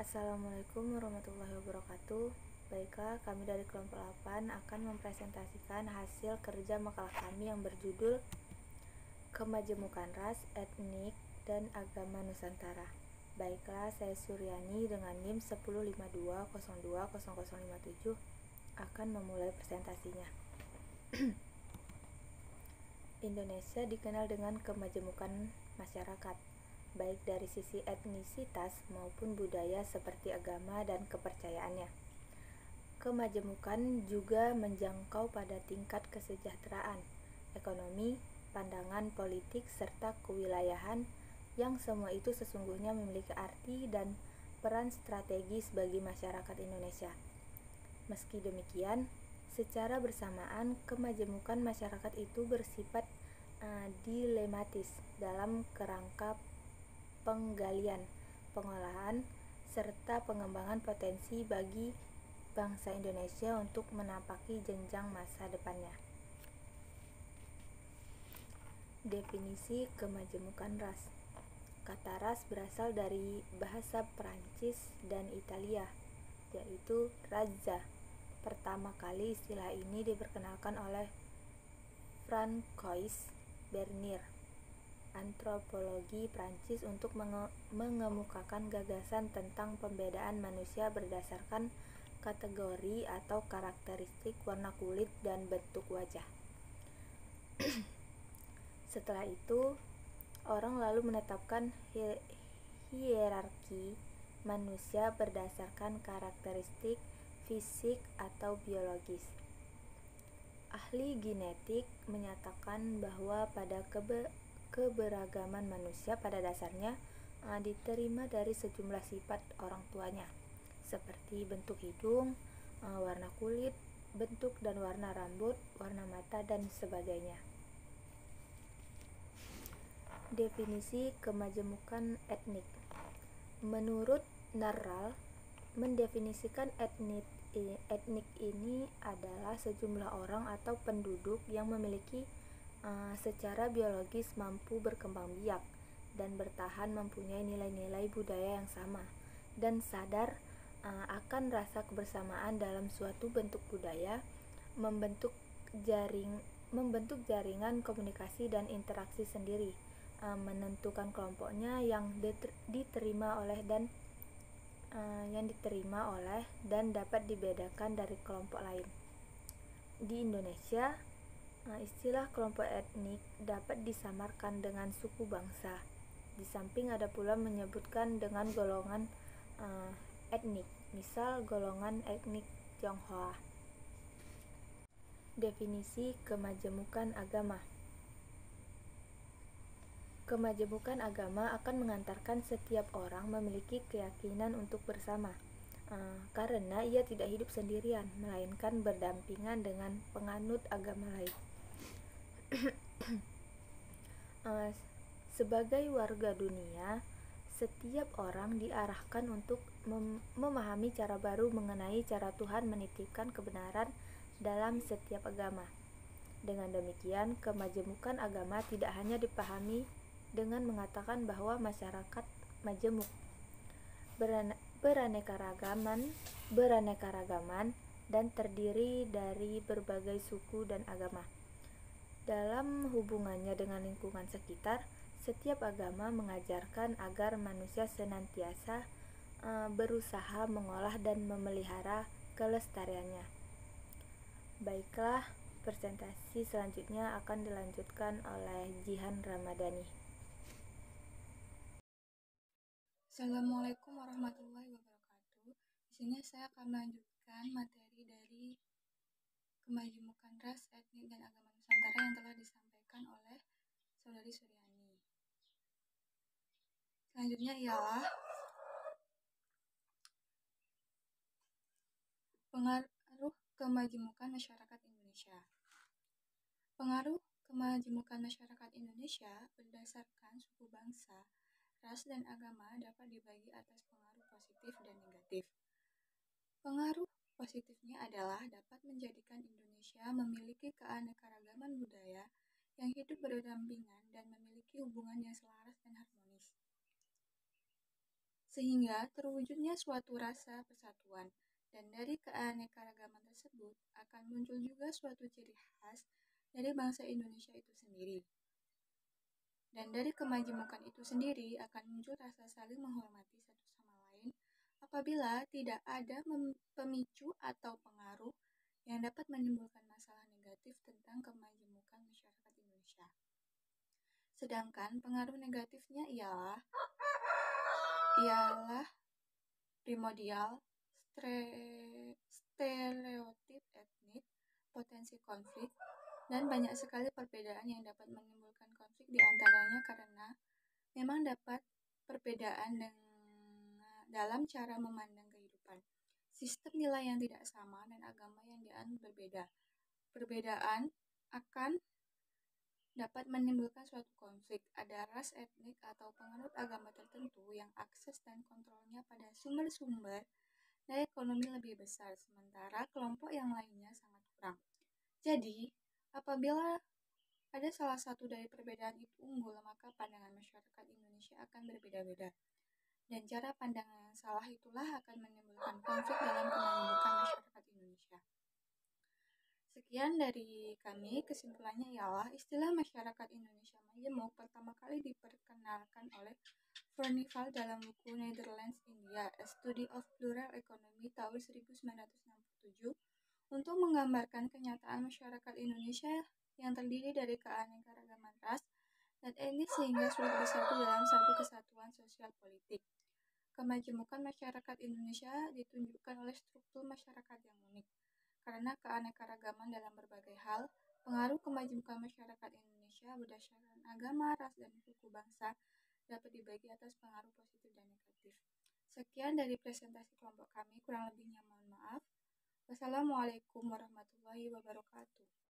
Assalamualaikum warahmatullahi wabarakatuh. Baiklah, kami dari kelompok 8 akan mempresentasikan hasil kerja makalah kami yang berjudul Kemajemukan Ras, Etnik, dan Agama Nusantara. Baiklah, saya Suryani dengan NIM 1052020057 akan memulai presentasinya. Indonesia dikenal dengan kemajemukan masyarakat, baik dari sisi etnisitas maupun budaya seperti agama dan kepercayaannya. Kemajemukan juga menjangkau pada tingkat kesejahteraan, ekonomi, pandangan politik, serta kewilayahan yang semua itu sesungguhnya memiliki arti dan peran strategis bagi masyarakat Indonesia. Meski demikian, secara bersamaan kemajemukan masyarakat itu bersifat dilematis dalam kerangka penggalian, pengolahan, serta pengembangan potensi bagi bangsa Indonesia untuk menapaki jenjang masa depannya. Definisi kemajemukan ras. Kata ras berasal dari bahasa Perancis dan Italia, yaitu raza. Pertama kali istilah ini diperkenalkan oleh Francois Bernier, antropologi Prancis, untuk mengemukakan gagasan tentang pembedaan manusia berdasarkan kategori atau karakteristik warna kulit dan bentuk wajah. Setelah itu, orang lalu menetapkan hierarki manusia berdasarkan karakteristik fisik atau biologis. Ahli genetik menyatakan bahwa pada keberagaman manusia pada dasarnya diterima dari sejumlah sifat orang tuanya, seperti bentuk hidung, warna kulit, bentuk dan warna rambut, warna mata, dan sebagainya. Definisi kemajemukan etnik. Menurut Narral, mendefinisikan etnik ini adalah sejumlah orang atau penduduk yang memiliki secara biologis mampu berkembang biak dan bertahan, mempunyai nilai-nilai budaya yang sama, dan sadar akan rasa kebersamaan dalam suatu bentuk budaya, membentuk jaringan komunikasi dan interaksi sendiri, menentukan kelompoknya yang diterima oleh dan dapat dibedakan dari kelompok lain. Di Indonesia, istilah kelompok etnik dapat disamarkan dengan suku bangsa. Di samping ada pula menyebutkan dengan golongan etnik, misal golongan etnik Tionghoa. Definisi kemajemukan agama. Kemajemukan agama akan mengantarkan setiap orang memiliki keyakinan untuk bersama, karena ia tidak hidup sendirian, melainkan berdampingan dengan penganut agama lain. Sebagai warga dunia, setiap orang diarahkan untuk memahami cara baru mengenai cara Tuhan menitipkan kebenaran dalam setiap agama. Dengan demikian, kemajemukan agama tidak hanya dipahami dengan mengatakan bahwa masyarakat majemuk, beraneka-ragaman dan terdiri dari berbagai suku dan agama. Dalam hubungannya dengan lingkungan sekitar, setiap agama mengajarkan agar manusia senantiasa berusaha mengolah dan memelihara kelestariannya. Baiklah, presentasi selanjutnya akan dilanjutkan oleh Jihan Ramadhani. Assalamualaikum warahmatullahi wabarakatuh. Di sini saya akan melanjutkan materi dari kemajemukan ras, etnik, dan agama Nusantara yang telah disampaikan oleh Saudari Suryani. Selanjutnya ialah pengaruh kemajemukan masyarakat Indonesia. Pengaruh kemajemukan masyarakat Indonesia berdasarkan suku bangsa, ras, dan agama dapat dibagi atas pengaruh positif dan negatif. Pengaruh positifnya adalah dapat menjadikan Indonesia memiliki keanekaragaman budaya yang hidup berdampingan dan memiliki hubungan yang selaras dan harmonis. sehingga terwujudnya suatu rasa persatuan. Dan dari keanekaragaman tersebut akan muncul juga suatu ciri khas dari bangsa Indonesia itu sendiri. Dan dari kemajemukan itu sendiri akan muncul rasa saling menghormati satu sama lain apabila tidak ada pemicu atau pengaruh yang dapat menimbulkan masalah negatif tentang kemajemukan masyarakat Indonesia. Sedangkan pengaruh negatifnya ialah primordial, stereotip etnik, potensi konflik, dan banyak sekali perbedaan yang dapat menimbulkan konflik di antaranya karena memang dapat perbedaan dalam cara memandang kehidupan, sistem nilai yang tidak sama, dan agama yang dianut berbeda. Perbedaan akan dapat menimbulkan suatu konflik. Ada ras etnik atau penganut agama tertentu yang akses dan kontrolnya pada sumber-sumber dan ekonomi lebih besar, sementara kelompok yang lainnya sangat kurang. Jadi, apabila ada salah satu dari perbedaan itu unggul, maka pandangan masyarakat Indonesia akan berbeda-beda. Dan cara pandangan yang salah itulah akan menimbulkan konflik dalam kemajemukan masyarakat Indonesia. Sekian dari kami, kesimpulannya ialah istilah masyarakat Indonesia majemuk pertama kali diperkenalkan oleh Furnivall dalam buku Netherlands India, A Study of Plural Economy tahun 1967 untuk menggambarkan kenyataan masyarakat Indonesia yang terdiri dari keanekaragaman ras dan etnis sehingga sulit bersatu dalam satu kesatuan sosial politik. Kemajemukan masyarakat Indonesia ditunjukkan oleh struktur masyarakat yang unik. Karena keanekaragaman dalam berbagai hal, pengaruh kemajemukan masyarakat Indonesia berdasarkan agama, ras, dan suku bangsa dapat dibagi atas pengaruh positif dan negatif. Sekian dari presentasi kelompok kami, kurang lebihnya mohon maaf. Wassalamualaikum warahmatullahi wabarakatuh.